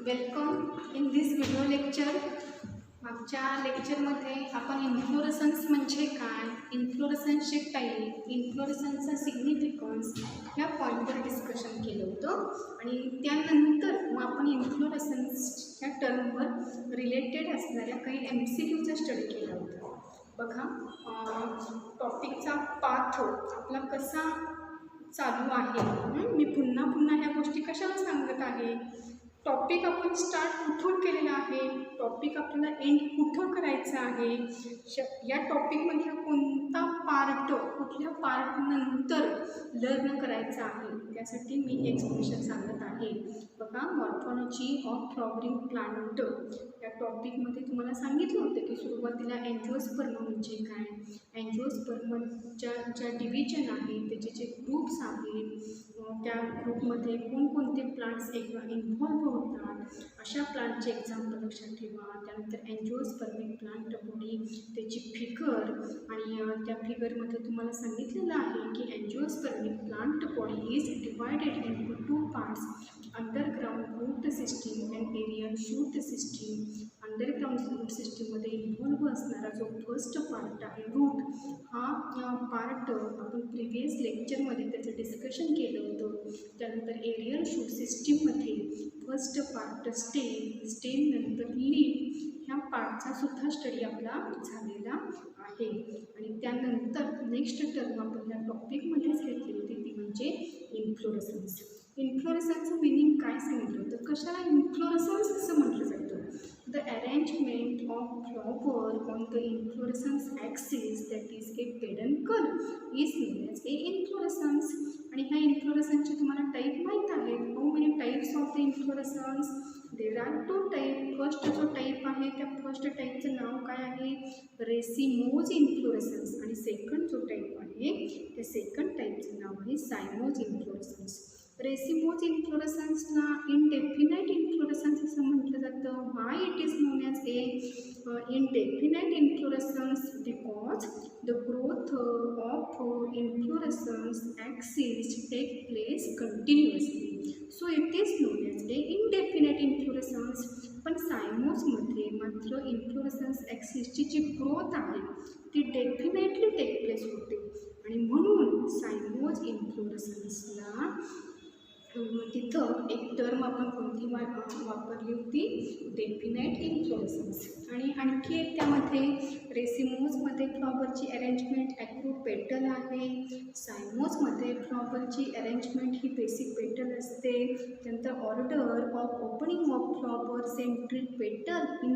Welcome in this video lecture. मागच्या लेक्चरमध्ये आपण इन्फ्लोरेसन्स म्हणजे काय, इन्फ्लोरेसन्सचे टाईप, इन्फ्लोरेसन्सचा सिग्निफिकन्स ह्या पॉईंटवर डिस्कशन केलं होतं. आणि त्यानंतर मग आपण इन्फ्लोरेसन्स ह्या टर्मवर रिलेटेड असणाऱ्या काही MCQचा स्टडी केला होता. बघा, टॉपिकचा पाथ आपला कसा चालू आहे. मी पुन्हा पुन्हा ह्या गोष्टी कशाला सांगत आहे. टॉपिक आपण स्टार्ट कुठून केलेला आहे, टॉपिक आपल्याला एंड कुठं करायचं आहे, या टॉपिकमधला कोणता पार्ट कुठल्या पार्टनंतर लर्न करायचा आहे, त्यासाठी मी एक्सप्लेनेशन सांगत आहे. बघा, मॉर्फॉलॉजी ऑफ फ्लॉवरिंग प्लांट या टॉपिकमध्ये तुम्हाला सांगितलं होतं की सुरुवातीला अँजिओस्पर्म म्हणजे काय, अँजिओस्पर्मच्या ज्या डिव्हिजन आहेत, त्याचे जे ग्रुप्स आहेत, त्या ग्रुपमध्ये कोणकोणते प्लांट्स इन्व्हॉल्व होतात, अशा प्लांटचे एक्झाम्पल लक्षात ठेवा. त्यानंतर अँजिओस्पर्मिक प्लांट बॉडी, त्याची फिगर, आणि त्या फिगरमध्ये तुम्हाला सांगितलेलं आहे की angiospermic plant body is divided into 2 parts, underground root system and aerial shoot system. Underground root सिस्टीममध्ये इन्व्हॉल्व असणारा जो फर्स्ट पार्ट आहे रूट, हा पार्ट आपण प्रिव्हियस लेक्चरमध्ये त्याचं डिस्कशन केलं होतं. त्यानंतर एरियल शूट सिस्टीममध्ये फर्स्ट पार्ट स्टेम नंतर लीफ ह्या पार्टचा सुद्धा स्टडी आपला झालेला आहे. आणि त्यानंतर नेक्स्ट टर्म आपण त्या टॉपिकमध्येच घेतली होती, ती म्हणजे इन्फ्लोरेसन्स. इन्फ्लोरेसन्सचं मिनिंग काय सांगितलं होतं, कशाला इन्फ्लोरेसन्स असं म्हटलं जातं. The arrangement of flower on the inflorescence axis, that is a peduncle, is known as a inflorescence. आणि ह्या इन्फ्लोरेसन्सचे तुम्हाला टाईप माहीत आहेत. How many types of the inflorescence? There are 2 type. First जो टाईप आहे त्या फर्स्ट टाईपचं नाव काय आहे, रेसिमोज इन्फ्लोरेसन्स. आणि सेकंड जो टाईप आहे त्या सेकंड टाईपचं नाव आहे सायमोज इन्फ्लोरेसन्स. रेसिमोज इन्फ्लोरेसन्सला इनडेफिनाईट इन्फ्लोरेसन्स असं म्हटलं जातं. व्हाय it is known as A indefinite inflorescence? Because the growth of inflorescence axis take place continuously, so it is known as a indefinite inflorescence. पण सायमोजमध्ये मात्र इन्फ्लोरेसन्स ॲक्सिसची जी growth आहे ती definitely take place होते, आणि म्हणून सायमोज इन्फ्लोरेसन्सला तिथं एक टर्म आपण कोणती वापरली होती, डेफिनाईट इन्फ्लोरेसन्स. आणि आणखी एक त्यामध्ये रेसिमोजमध्ये फ्लॉवरची अरेंजमेंट ॲक्रोपेटल आहे, सायमोजमध्ये फ्लॉवरची अरेंजमेंट ही बेसिक पेटल असते. त्यानंतर order of opening of flower centripetal in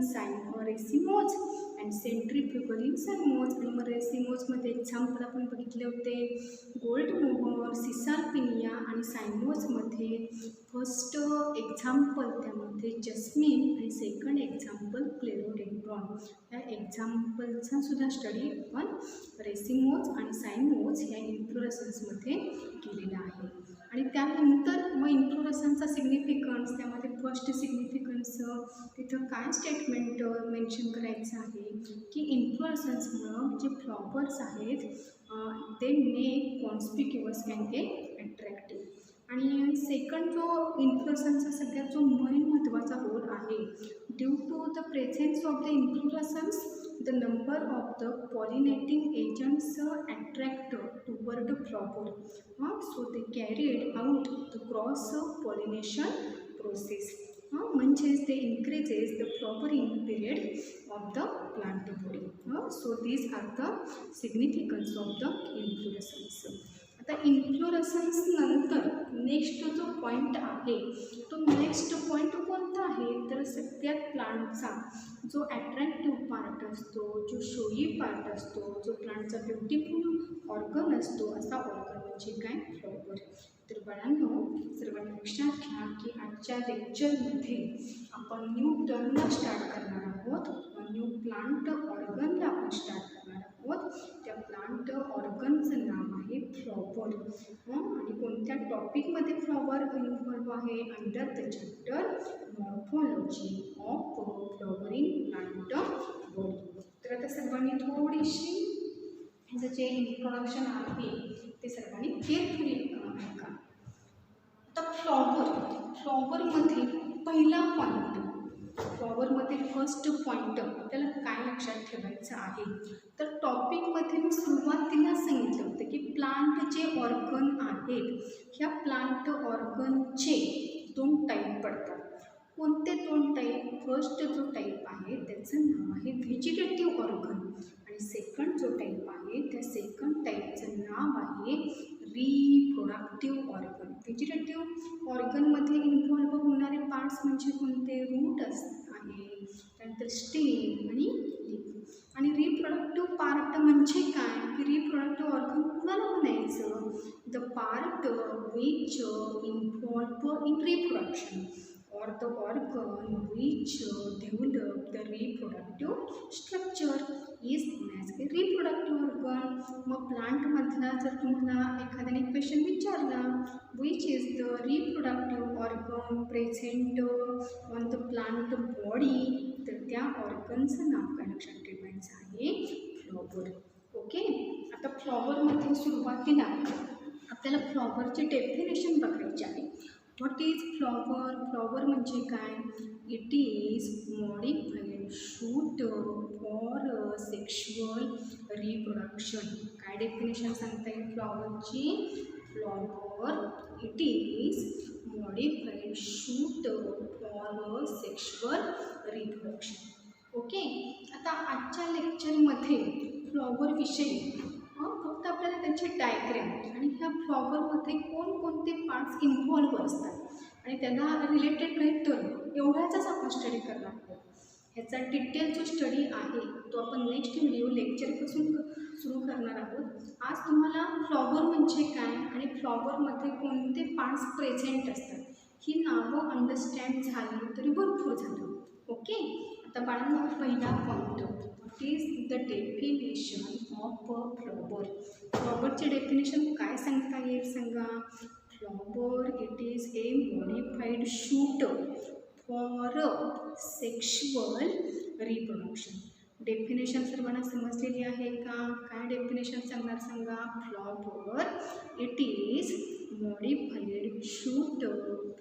racemose and centrifugal in cymose. आणि मग रेसिमोजमध्ये एक्झाम्पल आपण बघितले होते, गोल्ड मोहर, सिसार्पिनिया. आणि सायमोजमध्ये फर्स्ट एक्झाम्पल त्यामध्ये जस्मिन आणि सेकंड एक्झाम्पल क्लेरोडेंड्रॉन. या एक्झाम्पलचा सुद्धा स्टडी आपण रेसिमोज आणि सायमोज या इन्फ्लोरेसन्समध्ये केलेला आहे. आणि त्यानंतर मग इन्फ्लोरेसन्सचा सिग्निफिकन्स, त्यामध्ये फर्स्ट सिग्निफिकन्स तिथं काय स्टेटमेंट मेन्शन करायचं आहे की इन्फ्लोरेसन्समुळं जे फ्लॉवर्स आहेत ते मेक कॉन्स्पिक्युअस अँड अट्रॅक्टिव्ह. आणि सेकंड जो इन्फ्लोरेसन्सचा सगळ्यात जो महत्त्वाचा रोल आहे, due to the presence of the inflorescence the number of the pollinating agents attract toward flower, so they carried out the cross pollination process. म्हणजेच ते increases the flowering period of the plant body. So these are the significance of the inflorescence. आता inflorescence नंतर next जो point आहे तो next point कोणता आहे, तर सगळ्यात प्लांटचा जो अट्रॅक्टिव्ह पार्ट असतो, जो शोई पार्ट असतो, जो प्लांटचा ब्युटिफुल ऑर्गन असतो, असा ऑर्गन म्हणजे काय, फ्लॉवर. तर बाळांनो, सर्वांनी लक्षात घ्या की आजच्या लेक्चरमध्ये आपण न्यू टर्मला स्टार्ट करणार आहोत, न्यू प्लांट ऑर्गनला आपण स्टार्ट करणार आहोत. त्या प्लांट ऑर्गनचं नाव आहे फ्लॉवर. आणि कोणत्या टॉपिकमध्ये फ्लॉवर इन्व्हॉल्व आहे, under the chapter morphology of flowering plant body. तर आता सर्वांनी थोडीशी ह्याचं जे इंट्रोडक्शन आहे ते सर्वांनी केअरफुली ऐका. आता फ्लॉवरमध्ये पहिला पॉईंट फ्लॉवरमध्ये फर्स्ट पॉईंट आपल्याला काय लक्षात ठेवायचं आहे, तर टॉपिकमध्ये मी सुरुवातीला सांगितलं होतं की प्लांट जे ऑर्गन आहेत ह्या प्लांट ऑर्गनचे 2 टाईप पडतात. कोणते 2 टाईप? फर्स्ट जो टाईप आहे त्याचं नाव आहे व्हेजिटेटिव्ह ऑर्गन आणि सेकंड जो टाईप आहे त्या सेकंड टाईपचं नाव आहे रिप्रोडक्टिव्ह ऑर्गन. व्हेजिटेटिव्ह ऑर्गनमध्ये इन्व्हॉल्व होणारे पार्ट्स म्हणजे कोणते? रूट आहे, त्यानंतर स्टेम आणि लीफ. आणि रिप्रोडक्टिव्ह पार्ट म्हणजे काय की रिप्रोडक्टिव्ह ऑर्गन कुणाला म्हणायचं? The part which involve in reproduction or the organ which develop the reproductive structure is known as a reproductive organ. मग प्लांटमधला जर तुम्हाला एखाद्याने क्वेश्चन विचारला which is the reproductive organ present on the plant body, तर त्या ऑर्गनचं नाव काय लक्षात ठेवायचं आहे? फ्लॉवर. ओके. आता फ्लॉवरमध्ये सुरुवातीला आपल्याला फ्लॉवरचे डेफिनेशन बघायचे आहे. What is flower? फ्लॉवर म्हणजे काय? It is modified shoot for sexual reproduction. काय डेफिनेशन सांगता येईल फ्लॉवरची? Flower it is modified shoot for sexual reproduction. Okay. आता आजच्या लेक्चरमध्ये फ्लॉवरविषयी फक्त आपल्याला त्याचे डायग्रॅम आणि ह्या फ्लॉवरमध्ये कोणकोणते पार्ट्स इन्व्हॉल्व असतात आणि त्यांना रिलेटेड काही टर्म एवढ्याचाच आपण स्टडी करणार आहोत. ह्याचा डिटेल जो स्टडी आहे तो आपण नेक्स्ट व्हिडिओ लेक्चरपासून सुरू करणार आहोत. आज तुम्हाला फ्लॉवर म्हणजे काय आणि फ्लॉवरमध्ये कोणते पार्ट्स प्रेझेंट असतात ही नावं अंडरस्टँड झाली तरी भरपूर झालं. ओके. आता बाळांनो पहिला point is the definition of a flower. फ्लॉवरचे डेफिनेशन काय सांगता येईल सांगा? Flower it is a modified shoot for sexual reproduction. Definition सर्वांना समजलेली आहे का? काय डेफिनेशन सांगणार सांगा? Flower it is modified shoot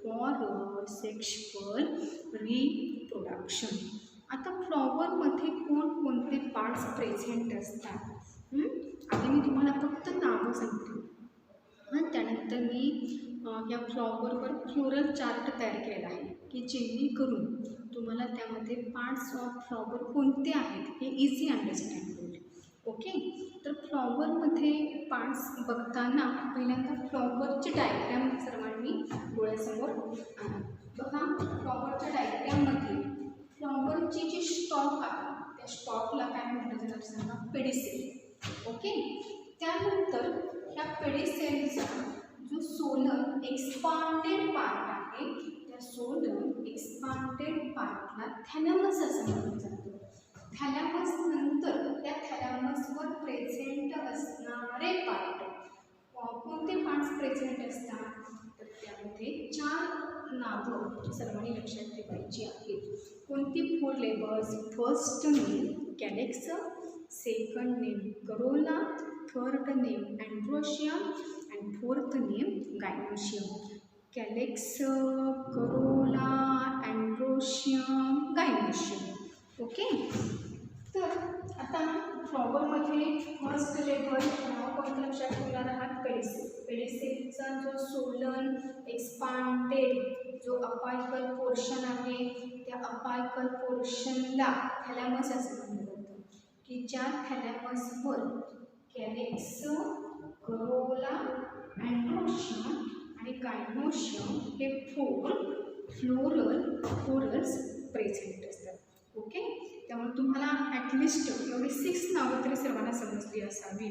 for sexual reproduction. आता फ्लॉवरमध्ये कोणकोणते पार्ट्स प्रेझेंट असतात? आधी मी तुम्हाला फक्त नावं सांगते आणि त्यानंतर मी या फ्लॉवरवर फ्लोरल चार्ट तयार केलेला आहे की जेणेकरून तुम्हाला त्यामध्ये पार्ट्स ऑफ फ्लॉवर कोणते आहेत हे इझी अंडरस्टँड होईल. ओके. तर फ्लॉवरमध्ये पार्ट्स बघताना पहिल्यांदा फ्लॉवरचे डायग्रॅम सर्वांनी डोळ्यासमोर आणा. बघा फ्लॉवरच्या डायग्रॅममध्ये फ्लॉवरची जी स्टॉक आहे त्या स्टॉकला काय म्हटलं जाणार सांगा? पेडिसेल. ओके. त्यानंतर ह्या पेडिसेलचा जो सोलर एक्सपांडेड पार्ट आहे त्या सोलर एक्सपांडेड पार्टला थॅलॅमस असं म्हटलं जातं. थॅलॅमस नंतर त्या थॅलॅमसवर प्रेझेंट असणारे पार्ट कोणते पार्ट्स प्रेझेंट असतात? तर त्यामध्ये 4 नावं सर्वांनी लक्षात ठेवायची आहेत. कोणती? 4 labels. First name calyx, second name corolla, third name androecium and fourth name gynoecium. Calyx, corolla, androecium, gynoecium. Okay. तर आता फ्लॉवरमध्ये फर्स्ट लेबल नाव कोणतं लक्षात ठेवणार आहात? पेडिसेल. पेडिसेलचा जो सोलन एक्सपांडेड जो अपायकल पोर्शन आहे त्या अपायकल पोर्शनला थॅलॅमस असं म्हटलं जातं की ज्या थॅलॅमसवर कॅलेक्स, करोला, अँड्रोशियम आणि गायनोशियम हे 4 फ्लोरल्स प्रेझेंट असतात. ओके. त्यामुळे तुम्हाला ॲटलिस्ट एवढी 6 नावं तरी सर्वांना समजली असावी.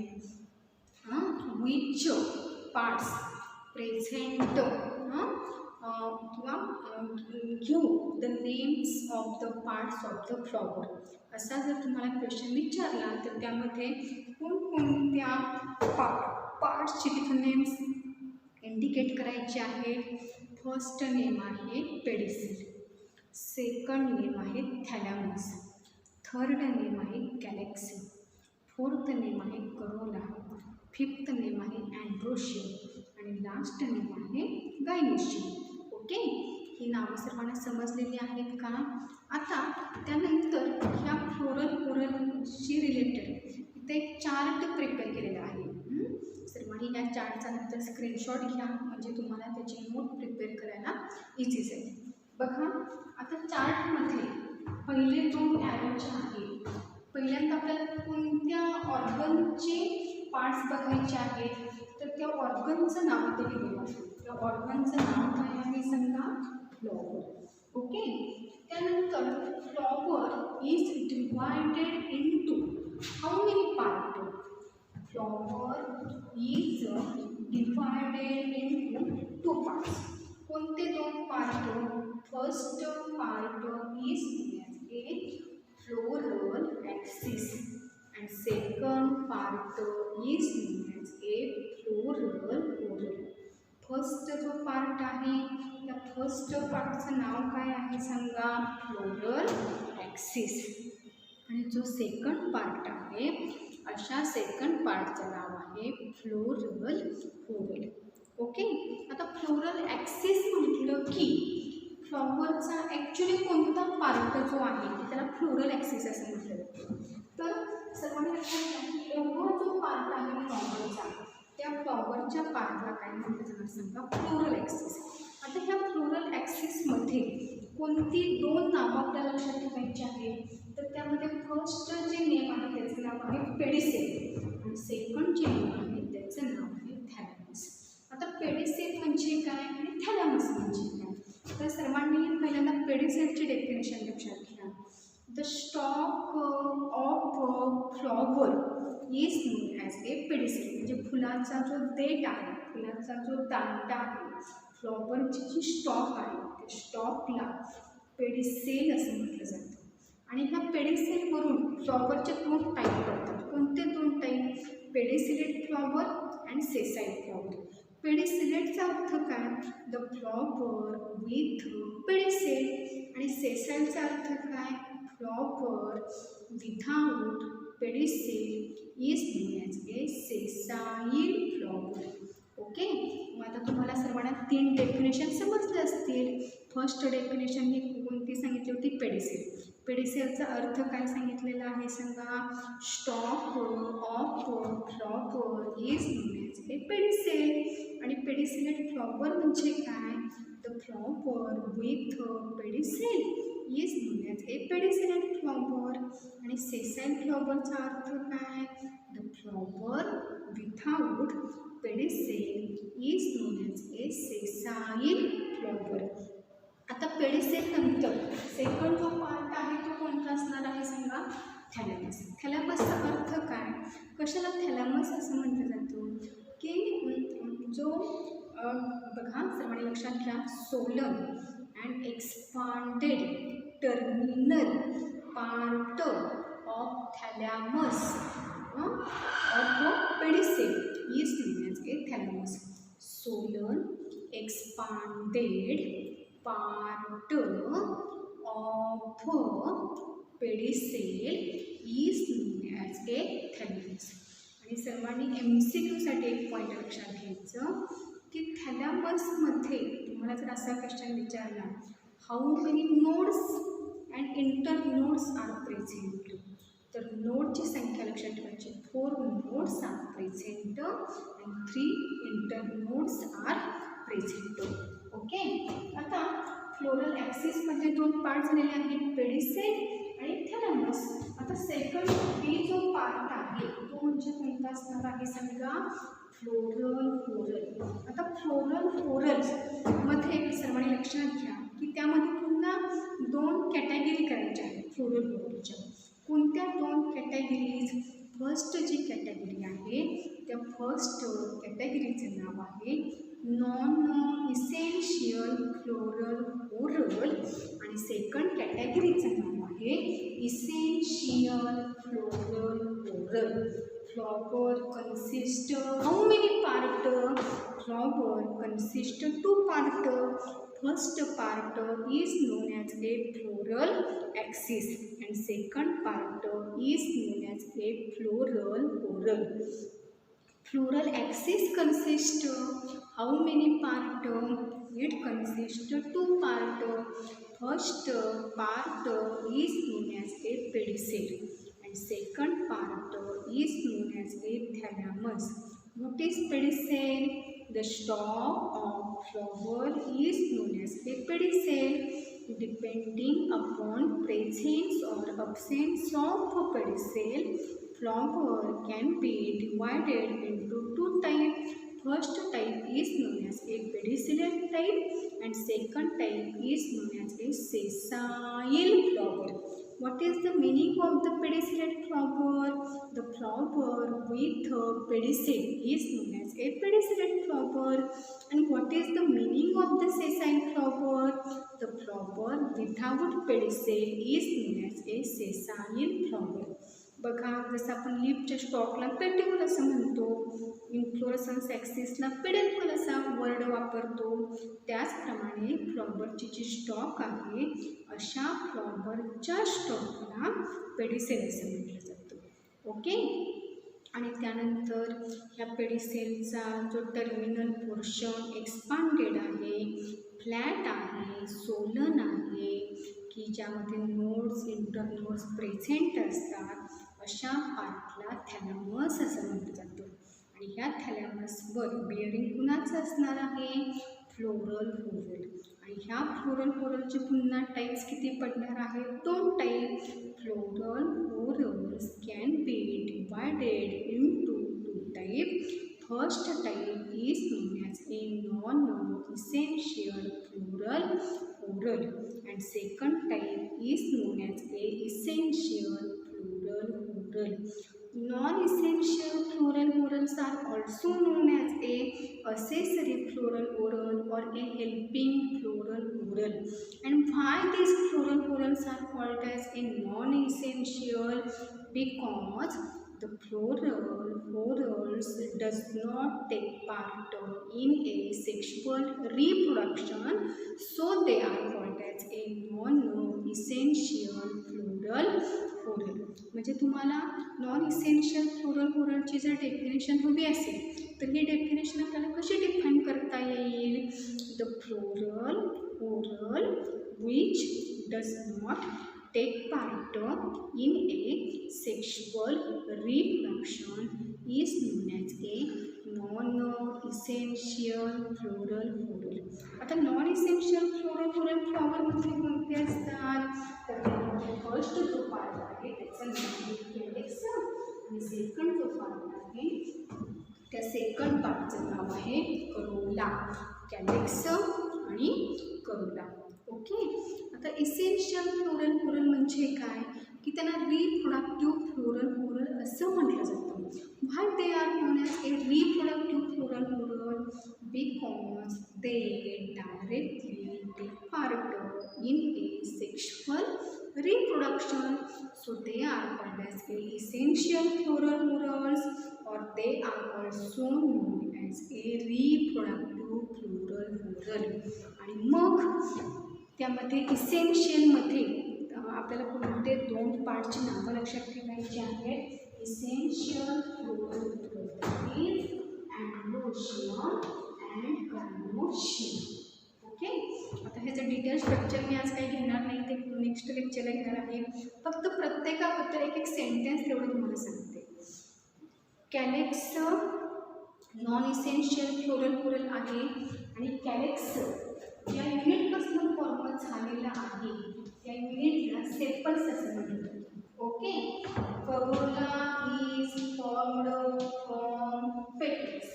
विच पार्ट्स प्रेझेंट किंवा घेऊ the names of the parts of the flower. असा जर तुम्हाला क्वेश्चन विचारला तर त्यामध्ये कोणकोणत्या पार्ट्सची तिथं नेम्स इंडिकेट करायचे आहेत? फर्स्ट नेम आहे पेडिसेल, सेकंड नेम आहे थॅलॅमस, थर्ड नेम आहे गॅलेक्सी, फोर्थ नेम आहे करोला, फिफ्थ नेम आहे अँड्रोशियम आणि लास्ट नेम आहे गायनोशियम. ओके. ही नावं सर्वांना समजलेली आहेत का? आता त्यानंतर ह्या फ्लोरलशी रिलेटेड इथे एक चार्ट प्रिपेअर केलेला आहे. सर्वांनी या चार्टचा नंतर स्क्रीनशॉट घ्या, म्हणजे तुम्हाला त्याची नोट प्रिपेअर करायला इझी जाईल. बघा, आता चार्टमध्ये पहिले 2 ॲरोचे आहेत. पहिल्यांदा आपल्याला कोणत्या ऑर्गनचे पार्ट्स बघायचे आहेत, तर त्या ऑर्गनचं नाव इथे लिहिलेलं आहे. त्या ऑर्गनचं नाव काय आहे सांगा? फ्लॉवर. ओके. त्यानंतर flower is divided into how many part? Flower is divided into 2 parts. कोणते 2 part? First part is a floral axis and second part is known as a floral whorl. First जो part आहे त्या first पार्टचं नाव काय आहे सांगा? Floral axis. आणि जो second part आहे अशा सेकंड पार्टचं नाव आहे फ्लोरल whorl. ओके. आता फ्लोरल ॲक्सिस म्हटलं की फ्लॉवरचा ॲक्च्युली कोणता पार्ट जो आहे त्याला फ्लोरल ॲक्सिस असं म्हटलं जातं. तर सर्वांनी लक्षात घ्या की एवढा जो पार्ट आहे फ्लॉवरचा, त्या फ्लॉवरच्या पार्टला काय म्हटलं जाणार सांगा? Floral axis. आता ह्या फ्लोरल ॲक्सिसमध्ये कोणती 2 नावं आपल्याला लक्षात ठेवायची आहेत, तर त्यामध्ये फर्स्ट जे नेम आहे त्याचं नाव आहे पेडिसेल आणि सेकंड जे नेम आहे त्याचं नाव आहे थॅलॅमस. आता पेडिसेल म्हणजे काय आणि थॅलॅमस म्हणजे काय? तर सर्वांनी पहिल्यांदा पेडिसेलची डेफिनेशन लक्षात घ्या. The stock of flower is known as A pedicel. म्हणजे फुलाचा जो देठ आहे, फुलाचा जो दांडा आहे, फ्लॉवरची जी स्टॉक आहे त्या स्टॉकला पेडिसेल असं म्हटलं जातं. आणि ह्या पेडिसेलवरून फ्लॉवरचे 2 टाईप पडतात. कोणते 2 type? Pedicellate flower and sessile flower. पेडिसिलेटचा अर्थ काय? The flower with pedicel. आणि सेसाइडचा अर्थ काय? Flower without pedicel is known as a sessile flower. Okay. मग आता तुम्हाला सर्वांना 3 डेफिनेशन समजले असतील. फर्स्ट डेफिनेशन ही कोणती सांगितली होती? पेडिसेल. पेडिसेलचा अर्थ काय सांगितलेला आहे सांगा? Stock of flower is known as A pedicel. आणि पेडिसिलेट फ्लॉवर म्हणजे काय? The flower with pedicel is known as A pedicellate flower. आणि सेसाइल फ्लॉवरचा अर्थ काय? The flower without pedicel is known as a sessile flower. आता pedicel नंतर second जो part आहे तो कोणता असणार आहे सांगा? थॅलॅमस. थॅलॅमसचा अर्थ काय? कशाला थॅलॅमस असं म्हटलं जातं? की जो बघा सर्वांनी लक्षात घ्या, swollen and expanded terminal part of thalamus of pedicel is known as a thalamus. Swollen expanded part of pedicel is known as a thalamus. आणि सर्वांनी MCQसाठी एक पॉईंट लक्षात घ्यायचं की थॅलॅमसमध्ये तुम्हाला जर असा क्वेश्चन विचारला, how many nodes and internodes are present, तर नोडची संख्या लक्षात ठेवायची. 4 nodes are present and 3 internodes are present. Okay. आता फ्लोरल ॲक्सिसमध्ये 2 पार्ट झालेले आहेत, पेडिसेल आणि थॅलॅमस. आता सेकंड बी जो पार्ट आहे तो म्हणजे कोणता असणार आहे सांगा? Floral whorl. आता फ्लोरल whorlमध्ये सर्वांनी लक्षात घ्या की त्यामध्ये पुन्हा 2 कॅटेगरी करायच्या आहेत फ्लोरल whorlच्या. कोणत्या 2 कॅटेगरीज? फर्स्ट जी कॅटेगरी आहे त्या फर्स्ट कॅटेगरीचं नाव आहे नॉन इसेन्शियल फ्लोरल whorl आणि सेकंड कॅटेगरीचं नाव आहे essential floral whorl. Flower consist how many part? Flower consist 2 part. First part is known as a floral axis and second part is known as a floral whorl. Floral axis consists how many part? It consists of two parts. First part is known as a pedicel and second part is known as a thalamus. What is pedicel? The stalk of flower is known as a pedicel. Depending upon presence or absence of a pedicel, flower can be divided into two types. First type is known as a pedicellate type and second type is known as a sessile flower. What is the meaning of the pedicellate flower? The flower with a pedicel is known as a pedicellate flower. And what is the meaning of the sessile flower? The flower without pedicel is known as a sessile flower. बघा जसं आपण लीफच्या स्टॉकला पेटिकल असं म्हणतो, inflorescence ॲक्सिसला pedicle असा word वापरतो, त्याचप्रमाणे फ्लॉवरची जी stock आहे अशा फ्लॉवरच्या स्टॉकला पेडिसेल असं म्हटलं जातं. ओके. आणि त्यानंतर ह्या पेडिसेलचा जो टर्मिनल पोर्शन एक्सपांडेड आहे, फ्लॅट आहे, सोलन आहे की ज्यामध्ये नोड्स इंटरनोड्स प्रेझेंट असतात, अशा पार्टला थॅलॅमस असं म्हटलं जातं. आणि ह्या थॅलॅमसवर बिअरिंग कुणाचं असणार आहे? फ्लोरल होरल. आणि ह्या फ्लोरल होरलचे पुन्हा टाईप्स किती पडणार आहेत? दोन type. Floral whorls can be divided into two type. First type is known as a non-essential floral oral and second type is known as a essential floral oral. Non-essential floral orals are also known as a accessory floral oral or a helping floral oral. And why these floral orals are called as a non-essential? Because the floral orals does not take part in a sexual reproduction, so they are called as a non-essential floral oral. म्हणजे तुम्हाला non essential floral ओरलची जर definition हवी असेल तर ही definition आपल्याला कशी define करता येईल? The floral oral which does not take part in a sexual reproduction is known as a non-essential floral oral. आता नॉन इसेन्शियल फ्लोरल ओरल फ्लॉवरमध्ये कोणते असतात? तर त्यामध्ये फर्स्ट जो पार्ट आहे त्याचं नाव आहे कॅलेक्स आणि सेकंड जो पार्ट आहे त्या सेकंड पार्टचं नाव आहे करोला. कॅलेक्स आणि करोला. ओके. आता इसेन्शियल फ्लोरल ओरल म्हणजे काय की त्यांना रिप्रोडक्टिव्ह फ्लोरल ओरल असं म्हटलं जातं. Why they are known as a reproductive floral whorl? Because they directly take part in a sexual reproduction, so they are called as a essential floral orals or they are also known as a reproductive floral oral. आणि मग त्यामध्ये इसेन्शियलमध्ये आपल्याला कोणते दोन पार्टची नावं लक्षात ठेवायची आहेत? Essential floral oral is androecium and gynoecium. Okay. आता ह्याचं डिटेल स्ट्रक्चर मी आज काही घेणार नाही, ते नेक्स्ट लेक्चरला घेणार आहे. फक्त प्रत्येकाबद्दल एक एक सेंटेन्स तेवढं तुम्हाला सांगते. कॅलेक्स नॉन इसेन्शियल फ्लोरल ओरल आहे आणि कॅलेक्स या युनिटपासून फॉर्म झालेला आहे त्या युनिटला सेपल्स असं म्हणतात. Okay. Corolla is formed from petals.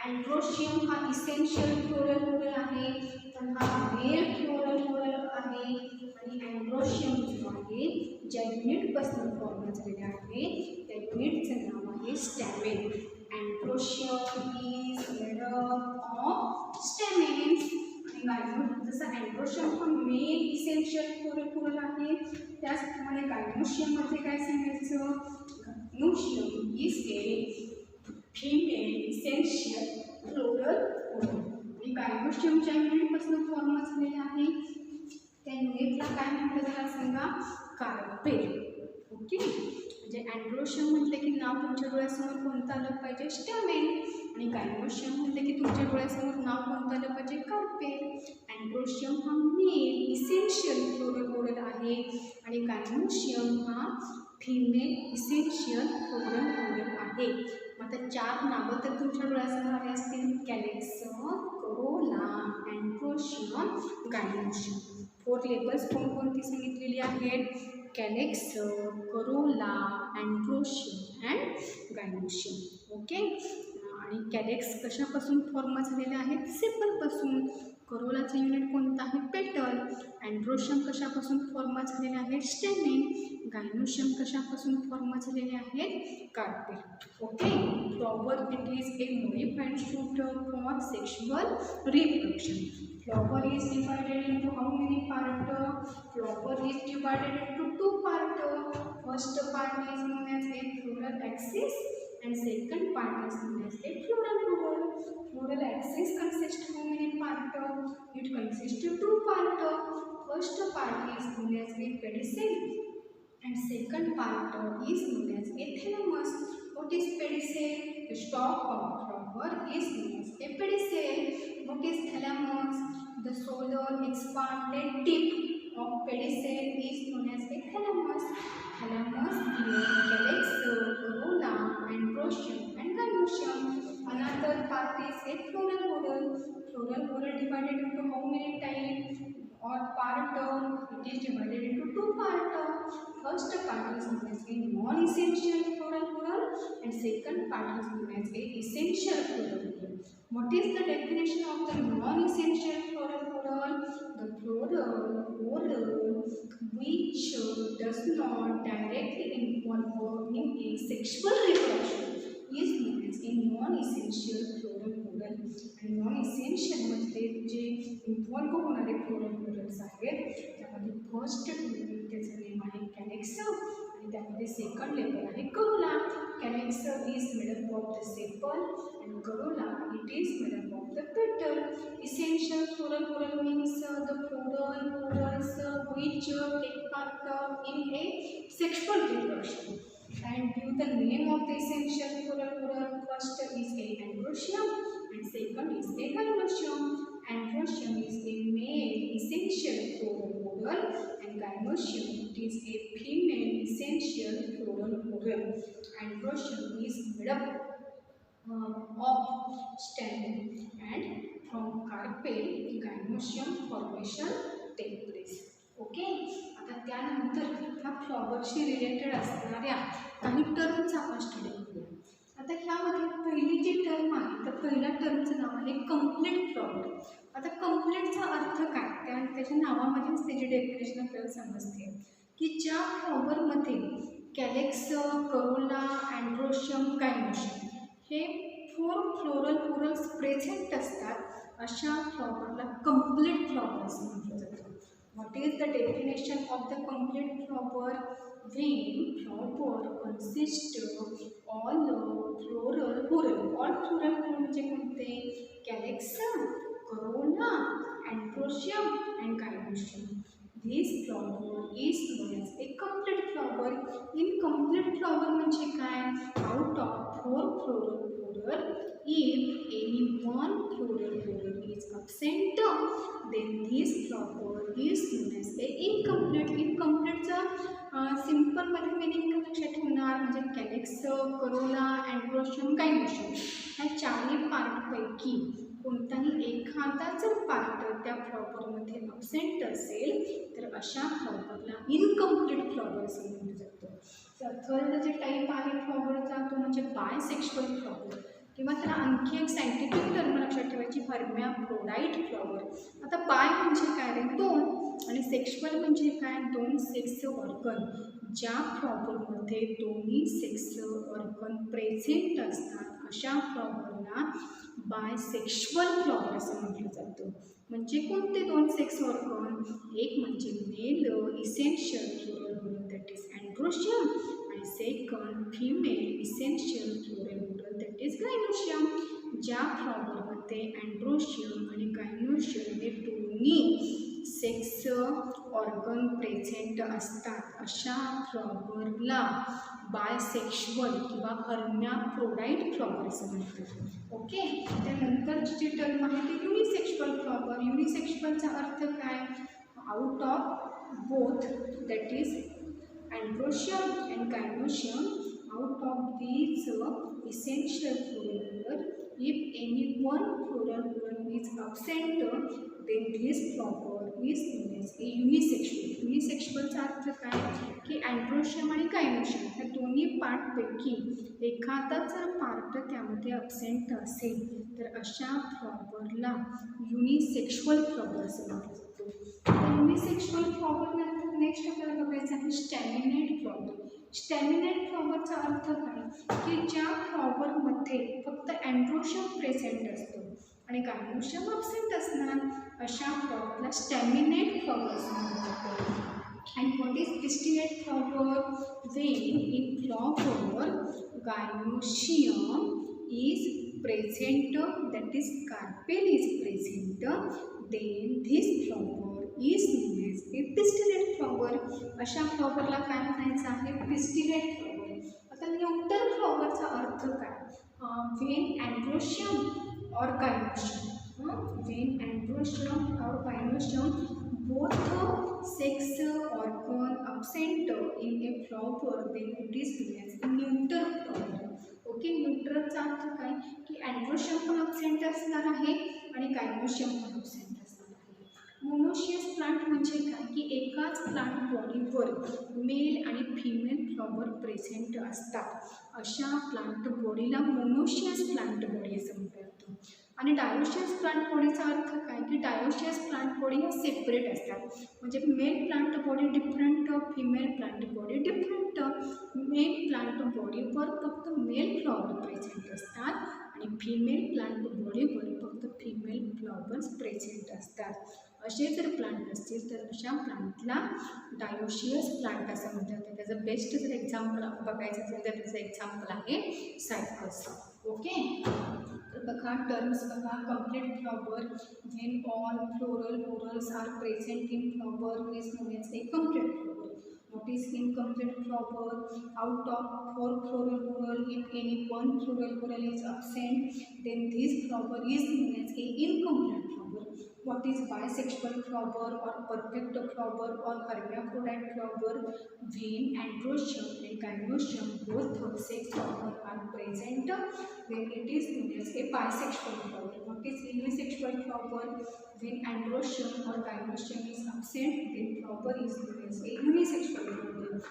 Androecium हा इसेन्शियल फ्लोरल ओरल आहे, पण हा मेल फ्लोरल ओरल आहे. आणि अँड्रोशियम जो आहे ज्या युनिटपासून फॉर्म झालेला आहे त्या युनिटचं नाव आहे stamen. Androecium is made up of stamens. आणि जसं अँड्रोशियम हा मेल इसेन्शियल फ्लोरल ओरल आहे त्याचप्रमाणे गायनोशियममध्ये काय सांगायचं? Gynoecium is a female essential floral oral. आणि गायनोशियमच्या युनिटपासून फॉर्म झालेला आहे त्या युनिटला काय म्हटलं जरा सांगा? कार्पेल. ओके. म्हणजे अँड्रोशियम म्हटले की नाव तुमच्या डोळ्यासमोर कोणतं आलं पाहिजे? स्टॅमेन. आणि गायनोशियम म्हटले की तुमच्या डोळ्यासमोर नाव कोणतं आलं पाहिजे? कार्पेल. अँड्रोशियम हा मेल इसेन्शियल फ्लोरल ओरल आहे आणि गायनोशियम हा फिमेल इसेन्शियल फ्लोरल ओरल आहे. आता 4 नावं तर तुमच्या डोळ्यासमोर आले असतील. Calyx, corolla, androecium, gynoecium. 4 labels कोणकोणती सांगितलेली आहेत? Calyx, corolla, androecium and gynoecium. Okay. आणि कॅलेक्स कशापासून फॉर्म झालेले आहेत? सेपलपासून. करोलाचं युनिट कोणतं आहे? पेटल. अँड्रोशियम कशापासून फॉर्म झालेले आहेत? स्टॅमेन. गायनोशियम कशापासून फॉर्म झालेले आहेत? Carpel. Okay. Flower it is A modified shoot for sexual reproduction. Flower is divided into how many parts? Flower is divided into 2 parts. First part is known as a floral axis and second part is known as a floral whorl. Floral axis consists of how many parts? It consists of 2 parts. First part is known as a pedicel and second part is known as a thalamus. What is pedicel? The stalk of flower is known as a pedicel. What is thalamus? The solar expanded tip of pedicel is known as a thalamus. Thalamus bears calyx, corolla, androecium and gynoecium. Another part is a floral whorl. Floral whorl divided into how many types or part? It is divided into 2 parts. First part is known as a non-essential floral whorl and second part is known as a essential floral whorl. What is the definition of the non-essential floral whorl? The floral whorl which does not directly involve in a sexual reproduction is known as a non-essential floral whorl. आणि non-essential मध्ये जे involve होणारे floral whorls आहेत त्यामध्ये first त्याचं name आहे calyx आणि त्यामध्ये सेकंड लेवल आहे corolla. Calyx is made up of the sepal and corolla it is made up of the petal. Essential floral whorl means the floral whorls which take part in a sexual reproduction. And give the name of the essential floral whorl. First is a androecium and second is a gynoecium. Androecium is a male essential floral whorl and gynoecium it is a female essential floral whorl. Androecium is made up of stamen and from carpel gynoecium formation take place. Okay. आता त्यानंतर ह्या फ्लॉवरशी related असणाऱ्या काही terms आपण study करूया. आता ह्यामध्ये पहिली जी टर्म आहे तर पहिल्या टर्मचं नाव आहे कंप्लीट फ्लॉवर. आता कंप्लीटचा अर्थ काय? त्याच्या नावामध्येच त्याची डेफिनेशन आपल्याला समजते की ज्या फ्लॉवरमध्ये कॅलेक्स, करोला, अँड्रोशियम, गायनोशियम हे 4 फ्लोरल whorls प्रेझेंट असतात अशा फ्लॉवरला कंप्लीट फ्लॉवर असं म्हटलं जातं. What is the definition of the complete flower? When flower consist all floral whorl. All floral whorl म्हणजे कोणते? Calyx, corolla, androecium and gynoecium. This flower is known as a complete flower. Incomplete flower म्हणजे काय? Out of 4 floral whorl, if any one floral whorl is absent, then this flower is known as a incomplete. Incompleteचा simple मध्ये meaning लक्षात ठेवणार म्हणजे कॅलेक्स, corolla, androecium, gynoecium ह्या 4 पार्टपैकी कोणताही एखादा जर पार्ट त्या फ्लॉवरमध्ये अब्सेंट असेल तर अशा फ्लॉवरला इनकम्प्लीट फ्लॉवर असं म्हटलं जातं. थर्ड जे टाईप आहे फ्लॉवरचा तो म्हणजे बायसेक्शुअल फ्लॉवर किंवा त्याला आणखी एक सायंटिफिक टर्म लक्षात ठेवायची हर्मॅफ्रोडाइट फ्लॉवर. आता बाय म्हणजे काय रे? 2 आणि सेक्शुअल म्हणजे काय? 2 सेक्स ऑर्गन. ज्या फ्लॉवरमध्ये दोन्ही सेक्स ऑर्गन प्रेझेंट असतात अशा फ्लॉवरला बायसेक्शुअल फ्लॉवर असं म्हटलं जातं. म्हणजे कोणते 2 सेक्स ऑर्गन? एक म्हणजे male essential floral whorl that is androecium आणि second female essential floral whorl that is gynoecium. ज्या फ्लॉवरमध्ये अँड्रोशियम आणि गायनोशियम हे दोन्ही सेक्स ऑर्गन प्रेझेंट असतात अशा फ्लॉवरला बायसेक्शुअल किंवा हर्मॅफ्रोडाइट फ्लॉवर असं म्हणतात. ओके, त्यानंतरची जी टर्म आहे ती युनिसेक्शुअल फ्लॉवर. युनिसेक्शुअलचा अर्थ काय? Out of both, that is androecium and gynoecium, out of these essential floral, if any one floral is absent, then this flower is known as a unisexual. युनिसेक्शुअलचा अर्थ काय की अँड्रोशियम आणि gynoecium ह्या दोन्ही पार्टपैकी एखादाच पार्ट त्यामध्ये अब्सेंट असेल तर अशा फ्लॉवरला युनिसेक्शुअल फ्लॉवर असं म्हटलं जातं. युनिसेक्शुअल फ्लॉवर नंतर नेक्स्ट आपल्याला बघायचं आहे स्टॅमिनेट फ्लॉवर. स्टॅमिनेट फ्लॉवरचा अर्थ काय की ज्या फ्लॉवरमध्ये फक्त अँड्रोशियम प्रेझेंट असतो आणि गायनोशियम अब्सेंट असणार अशा फ्लॉवरला स्टॅमिनेट फ्लॉवर असं म्हणतात. And what is pistillate flower? When in flower gynoecium is present, that is carpel is present, then this flower is known as a pistillate flower. अशा फ्लॉवरला काय म्हणायचं आहे? Pistillate flower. आता न्यूटन फ्लॉवरचा अर्थ काय? वेन अँड्रोशियम और गायनोशियम, वेन अँड्रोशियम और gynoecium both sex organ absent in a flower, then it is known as a neuter flower. Okay, न्यूट्रलचा अर्थ काय की अँड्रोशियम पण अब्सेंट असणार आहे आणि गायनोशियम पण अब्सेंट असणार आहे. मोनोशियस प्लांट म्हणजे काय की एकाच प्लांट बॉडीवर मेल आणि फिमेल फ्लॉवर प्रेझेंट असतात अशा प्लांट बॉडीला मोनोशियस प्लांट बॉडी असं म्हणता येतं. आणि डायोशियस प्लांट बॉडीचा अर्थ काय की डायोशियस प्लांट बॉडी ह्या सेपरेट असतात म्हणजे male plant body different, female plant body different. Male plant बॉडीवर फक्त मेल फ्लॉवर प्रेझेंट असतात आणि फिमेल प्लांट बॉडीवर फक्त फिमेल फ्लॉवर्स प्रेझेंट असतात. असे जर प्लांट असतील तर अशा प्लांटला डायोशियस प्लांट असं म्हणतात. त्याचं बेस्ट जर एक्झाम्पल बघायचं असेल तर त्याचं एक्झाम्पल आहे सायकस. ओके, तर बघा टर्म्स बघा. Complete flower, when all floral whorls are present in flower is known as a complete flower. What is incomplete flower? Out of 4 floral whorl, if any one floral whorl is absent, then this flower is known as a incomplete flower. What is bisexual flower or perfect flower or hermaphrodite flower? When androecium and gynoecium both sex organs are present, then it is known as a bisexual flower. What is unisexual flower? When androecium or gynoecium is absent, then flower is known as a unisexual flower.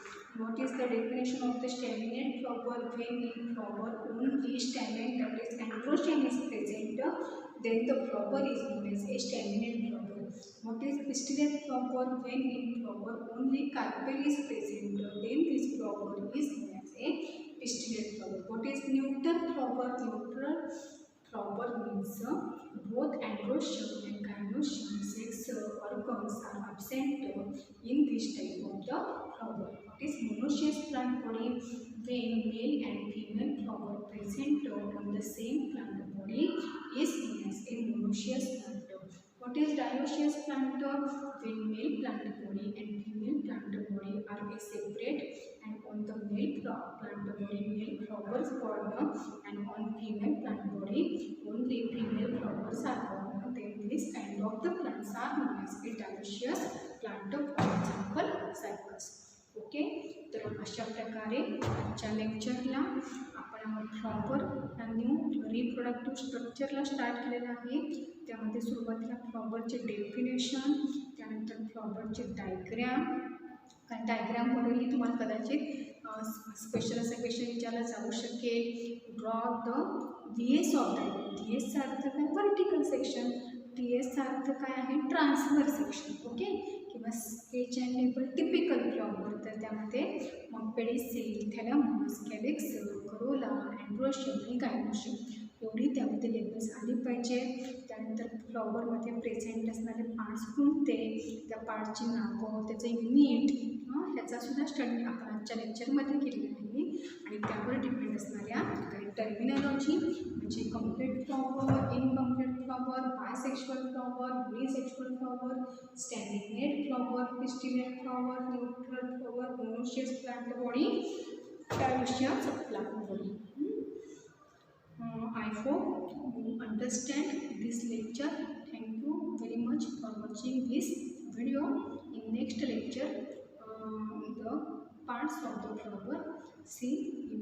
What is the definition of the staminate flower? When in flower only stamen, that is androecium, is present, then the flower is known as a staminate flower. What is pistillate flower? When in flower only carpel is present, then this flower is known as a pistillate flower. What is neutral flower? Neutral flower means both androecium and gynoecium sex organs are absent in this type of the flower. What is monoecious plant body? When male and female flower present on the same plant body is known as a monoecious plant. What is dioecious plant? When male plant body and female plant body are separate, and on the male plant body male flowers form, and on female plant body only female flowers are formed. Then this kind of the plants are known as a dioecious plant. For example, cycas. Okay, तर अशा प्रकारे आजच्या लेक्चरला आपण flower या new reproductive स्ट्रक्चरला start केलेलं आहे. त्यामध्ये सुरुवातीला फ्लॉवरचे डेफिनेशन, त्यानंतर फ्लॉवरचे डायग्रॅम, कारण डायग्रॅमवरही तुम्हाला कदाचित स्पेशल असं क्वेश्चन विचारला जाऊ शकेल. Draw the VS of diagram. व्हीएसचा अर्थ काय? Vertical section. टीएसचा अर्थ काय आहे? Transfer section. ओके, किंवा sketch and label typical flower. तर त्यामध्ये मग pedicel, thalamus, calyx, corolla, androecium आणि गायनोशियम एवढी त्यामध्ये लेबल्स आली पाहिजे. त्यानंतर फ्लॉवरमध्ये प्रेझेंट असणारे पार्ट्स कोणते, त्या पार्टची नावं, त्याचं युनिट, ह्याचासुद्धा स्टडी आपण आजच्या लेक्चरमध्ये केलेलं आहे आणि त्यावर डिपेंड असणाऱ्या काही टर्मिनॉलॉजी म्हणजे complete flower, incomplete flower, bisexual flower, unisexual flower, staminate flower, pistillate flower, neutral flower, monoecious plant body, dioecious plant body. I hope you understand this lecture. Thank you very much for watching this video. In next lecture, the parts of the flower. See you in